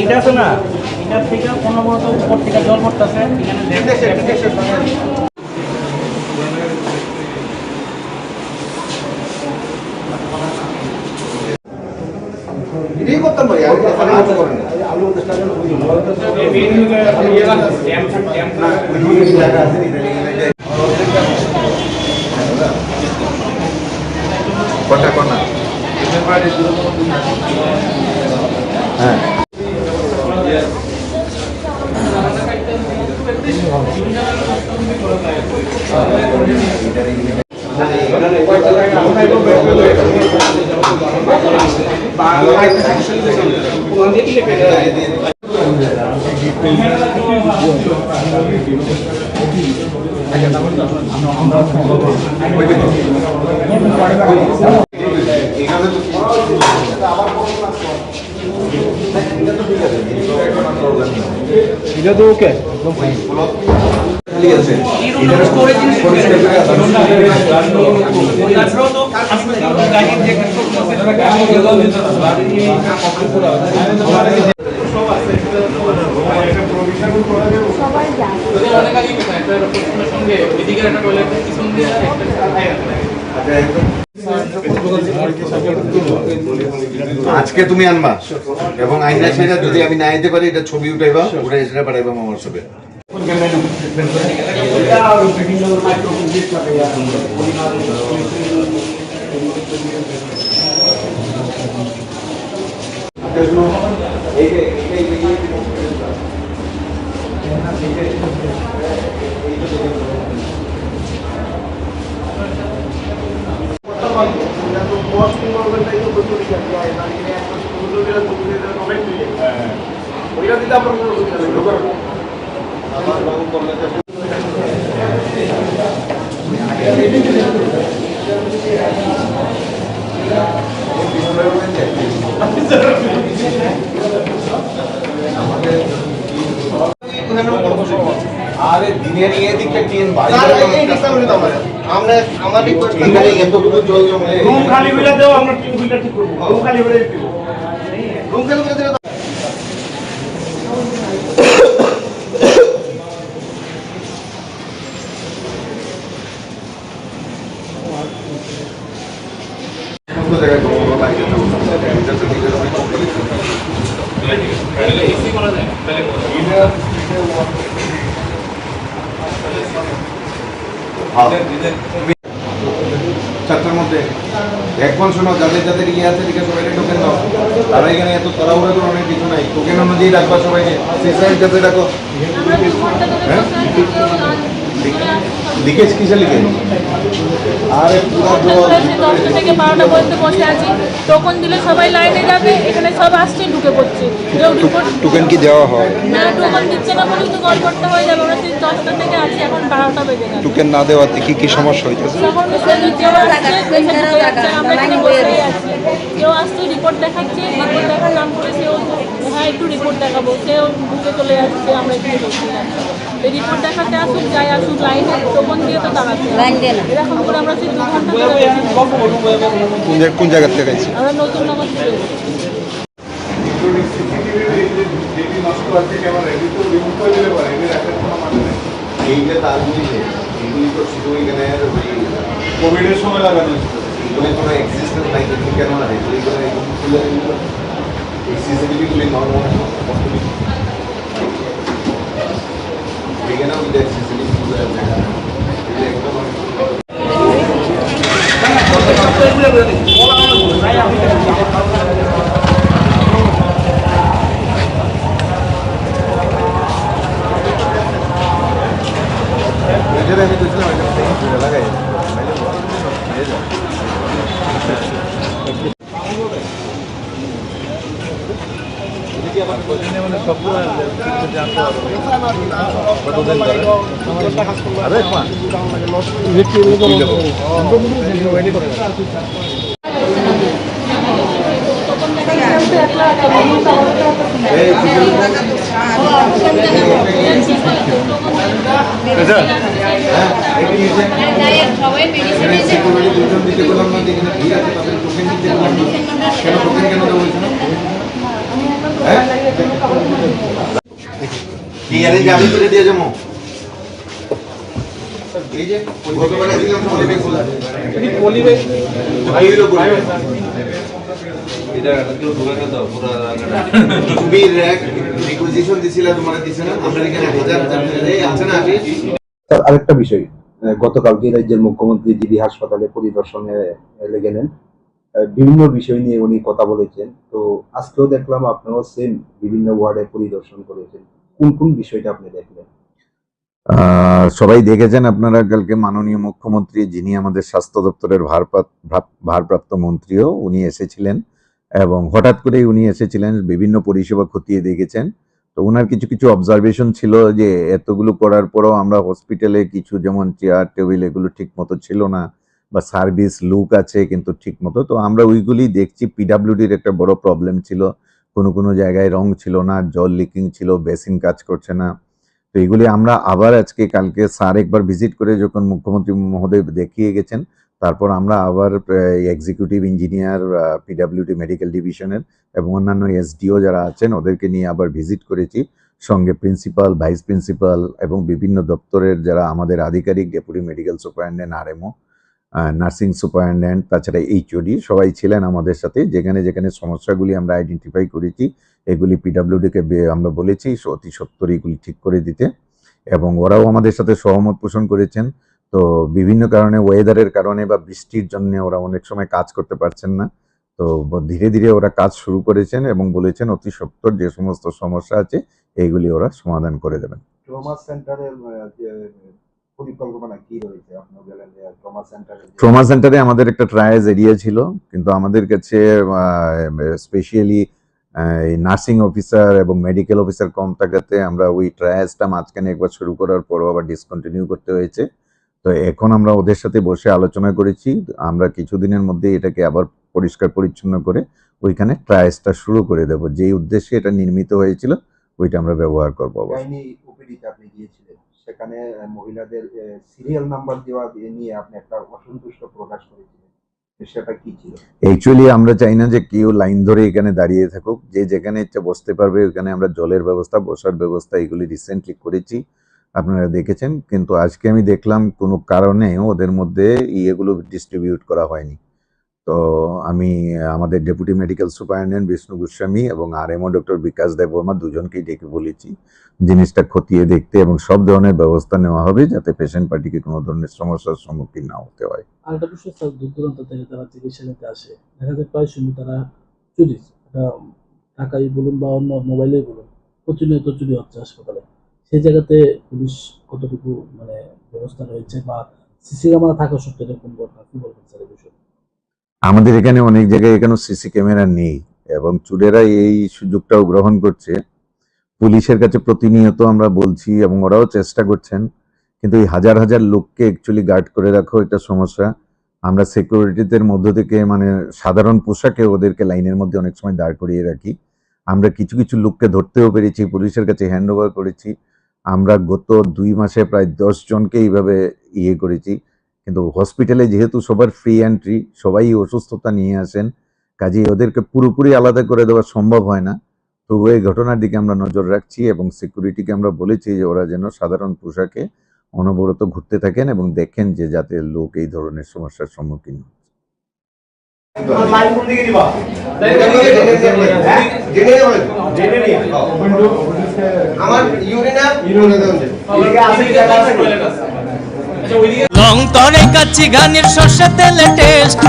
এটা আছে না, এটার থেকে অনবরত উপর থেকে জল পড়তেছে কটা কোনা হ্যাঁ এটা তো ওকে আজকে তুমি আনবা এবং আইনা সেটা যদি আমি না আইতে পারি এটা ছবি উঠাইবা ওটা সেটা পাঠাইবা আমার সবে আরে দিনের ইয়ে দিকটা ট্রেন বাড়ি আমরা আমার রিকোয়েস্ট এখানে এতটুকু জল জমে রুম খালি হইলা দাও আমরা টিভিটা ঠিক করব রুম খালি হইলে দিব রুম খালি করে দিলে কোন জায়গায় কোনো বাইরে যাবো এটা তো দিকে আমি কমপ্লিট করি তাহলে এসি করা যায় তাহলে চারটার মধ্যে এখন শোনো যাদের যাদের ইয়ে আছে দিকে সবাইকে টোকেন দাও তারা এখানে এত তাড়াহুড়া করে অনেক কিছু নাই টোকেন অনুযায়ী রাখবা সবাইকে সিস্টেম যাতে রাখো লিকেজ কিসে লিকেজ আরে পুরো 10টা থেকে 12টা পর্যন্ত বসে আছি টোকন দিলে সবাই লাইনে যাবে এখানে সব আসছে ঢুকে পড়ছে টোকেন কি দেওয়া হয় না টোকন দিচ্ছে না বলেই তো গল্পটা হয়ে যাবে আমরা 10টা থেকে আছি এখন 12টা বেজে গেছে টোকেন না দেওয়াতে কি কি সমস্যা হইতেছে আমরা এখানে বসেই আছি কেউ আসছে রিপোর্ট দেখাচ্ছে রিপোর্ট দেখার নাম করে সেও হ্যাঁ একটু রিপোর্ট দেখাবো সেও ঢুকে চলে যাচ্ছে আমরা এখানে বসে যাচ্ছি এই রিপোর্ট দেখাতে আসুক যাই আসুক লাইনে টোকন দিয়ে তো দাঁড়াতে এরকম করে আমরা সেই 2 ঘন্টা কোন জায়গা থেকে আইছি আমরা নতুন নগর থেকে এইটা তারগুলি এগুলি তো শুধু এখানে কোভিডের সময় লাগানো এগুলি কোনো এক্সিস্টেন্স নাই কিন্তু কেন না এগুলি করে খুলে সিসিটিভিগুলি নর্মাল এখানেও কিন্তু সিসিটিভি খুলে আমি তো লাগাই আমি তুলে দিয়ে যাবো এই যে গতকাল দিলাম আরেকটা বিষয়, গতকালকে রাজ্যের মুখ্যমন্ত্রী জিবি হাসপাতালে পরিদর্শনে গেলেন, বিভিন্ন বিষয় নিয়ে উনি কথা বলেছেন। তো আজকেও দেখলাম আপনারাও সেম বিভিন্ন ওয়ার্ডে পরিদর্শন করেছেন, কোন কোন বিষয়টা আপনি দেখলেন? সবাই দেখেছেন আপনারা, কালকে মাননীয় মুখ্যমন্ত্রী, যিনি আমাদের স্বাস্থ্য দপ্তরের ভারপ্রাপ্ত মন্ত্রীও, উনি এসেছিলেন এবং হঠাৎ করেই উনি এসেছিলেন, বিভিন্ন পরিষেবা খতিয়ে দেখেছেন। তো ওনার কিছু কিছু অবজারভেশন ছিল যে এতগুলো করার পরেও আমরা হসপিটালে কিছু, যেমন চেয়ার টেবিল, এগুলো ঠিক মতো ছিল না, বা সার্ভিস লুক আছে কিন্তু ঠিক মতো। তো আমরা ওইগুলি দেখছি। পিডাব্লিউডির একটা বড় প্রবলেম ছিল, কোনো কোনো জায়গায় রং ছিল না, জল লিকিং ছিল, বেসিন কাজ করছে না। তো এগুলি আমরা আবার কালকে স্যার একবার ভিজিট করে যখন মুখ্যমন্ত্রী মহোদয় দেখিয়ে গেছেন, তারপর আমরা আবার এক্সিকিউটিভ ইঞ্জিনিয়ার, পিডাব্লিউডি মেডিকেল ডিভিশনের এবং অন্যান্য এসডিও যারা আছেন ওদেরকে নিয়ে আবার ভিজিট করেছি, সঙ্গে প্রিন্সিপাল, ভাইস প্রিন্সিপাল এবং বিভিন্ন দপ্তরের যারা আমাদের আধিকারিক, deputy medical superintendent, RMO, nursing superintendent, তাছাড়া এইচওডি, সবাই ছিলেন আমাদের সাথে। যেখানে যেখানে সমস্যাগুলি আমরা আইডেন্টিফাই করেছি, এগুলি পিডাব্লিউডিকে আমরা বলেছি অতি সত্বর এগুলি ঠিক করে দিতে, এবং ওরাও আমাদের সাথে সহমত পোষণ করেছেন। তো বিভিন্ন কারণে, ওয়েদারের কারণে বা বৃষ্টির জন্য ওরা অনেক সময় কাজ করতে পারছেন না। তো ধীরে ধীরে ওরা কাজ শুরু করেছেন এবং বলেছেন অতি সত্বর যে সমস্ত সমস্যা আছে এইগুলি ওরা সমাধান করে দেবেন। ট্রমা সেন্টারের পরিকল্পনা কি রয়েছে? আপনি বলেন যে ট্রমা সেন্টারে আমাদের একটা ট্রায়াল এরিয়া ছিল, কিন্তু আমাদের কাছে স্পেশালি নার্সিং অফিসার এবং মেডিকেল অফিসার কম থাকাতে আমরা ওই ট্রায়ালসটা মাঝখানে একবার শুরু করার পরও আবার ডিসকন্টিনিউ করতে হয়েছে। তো এখন আমরা ওদের সাথে বসে আলোচনা করেছি, আমরা কিছুদিনের মধ্যে এটাকে আবার পরিষ্কার পরিচ্ছন্ন করে ওইখানে ট্রায়ালসটা শুরু করে দেব। যেই উদ্দেশ্যে এটা নির্মিত হয়েছিল ওইটা আমরা ব্যবহার করবো। আপনি গিয়েছিলেন, সেখানে মহিলাদের সিরিয়াল নাম্বার দেওয়া নিয়ে আপনি একটা অসন্তুষ্ট প্রকাশ করেছিলেন, সেটা কি ছিল? অ্যাকচুয়ালি আমরা চাই না যে কেউ লাইন ধরে এখানে দাঁড়িয়ে থাকুক, যে যেখানে ইচ্ছা বসতে পারবে। ওখানে আমরা জলের ব্যবস্থা, বসার ব্যবস্থা এগুলি রিসেন্টলি করেছি, আপনারা দেখেছেন। কিন্তু আজকে আমি দেখলাম কোনো কারণে ওদের মধ্যে ইয়েগুলো ডিস্ট্রিবিউট করা হয়নি। তো আমি আমাদের deputy medical superintendent Bishnu Goswami এবং আরএমও ডক্টর বিকাশ দেববর্মা দুজনকেই ডেকে বলেছি জিনিসটা খতিয়ে দেখতে, এবং সব ধরনের ব্যবস্থা নেওয়া হবে যাতে পেশেন্ট পার্টিকে কোনো ধরনের সমস্যার সম্মুখীন না হতে হয়। আরেকটা বিষয় স্যার, দূর দূরান্ত থেকে তারা চিকিৎসা নিতে আসে, দেখা যায় প্রায় সময় তারা চুরি, টাকাই বলুন বা অন্য মোবাইলেই বলুন, প্রতিনিয়ত চুরি হচ্ছে হাসপাতালে। সেই জায়গাতে পুলিশ কতটুকু ব্যবস্থা রয়েছে, বা সিসি ক্যামেরা থাকা সত্ত্বেও এরকম ঘটনা, কি বলবেন স্যার এই বিষয়ে? আমাদের এখানে অনেক জায়গায় এখানেও সিসি ক্যামেরা নেই এবং চোরেরা এই সুযোগটাও গ্রহণ করছে। পুলিশের কাছে প্রতিনিয়ত আমরা বলছি এবং ওরাও চেষ্টা করছেন, কিন্তু এই হাজার হাজার লোককে অ্যাকচুয়ালি গার্ড করে রাখো একটা সমস্যা। আমরা সিকিউরিটিদের মধ্য থেকে সাধারণ পোশাকে ওদেরকে লাইনের মধ্যে অনেক সময় দাঁড় করিয়ে রাখি। আমরা কিছু কিছু লোককে ধরতেও পেরেছি, পুলিশের কাছে হ্যান্ড ওভার করেছি। আমরা গত 2 মাসে প্রায় 10 জনকে এইভাবে করেছি। কিন্তু হসপিটালে যেহেতু সবার ফ্রি এন্ট্রি, সবাই অসুস্থতা নিয়ে আসেন, কাজেই ওদেরকে পুরোপুরি আলাদা করে দেওয়া সম্ভব হয় না। তো এই ঘটনার দিকে আমরা নজর রাখছি এবং সিকিউরিটিকে আমরা বলেছি যে ওরা যেন সাধারণ পোশাকে অনবরত ঘুরতে থাকেন এবং দেখেন যে যাতে লোক এই ধরনের সমস্যার সম্মুখীন হয়। লং তরে কাচ্চি গানের শস্য তেলে টেস্ট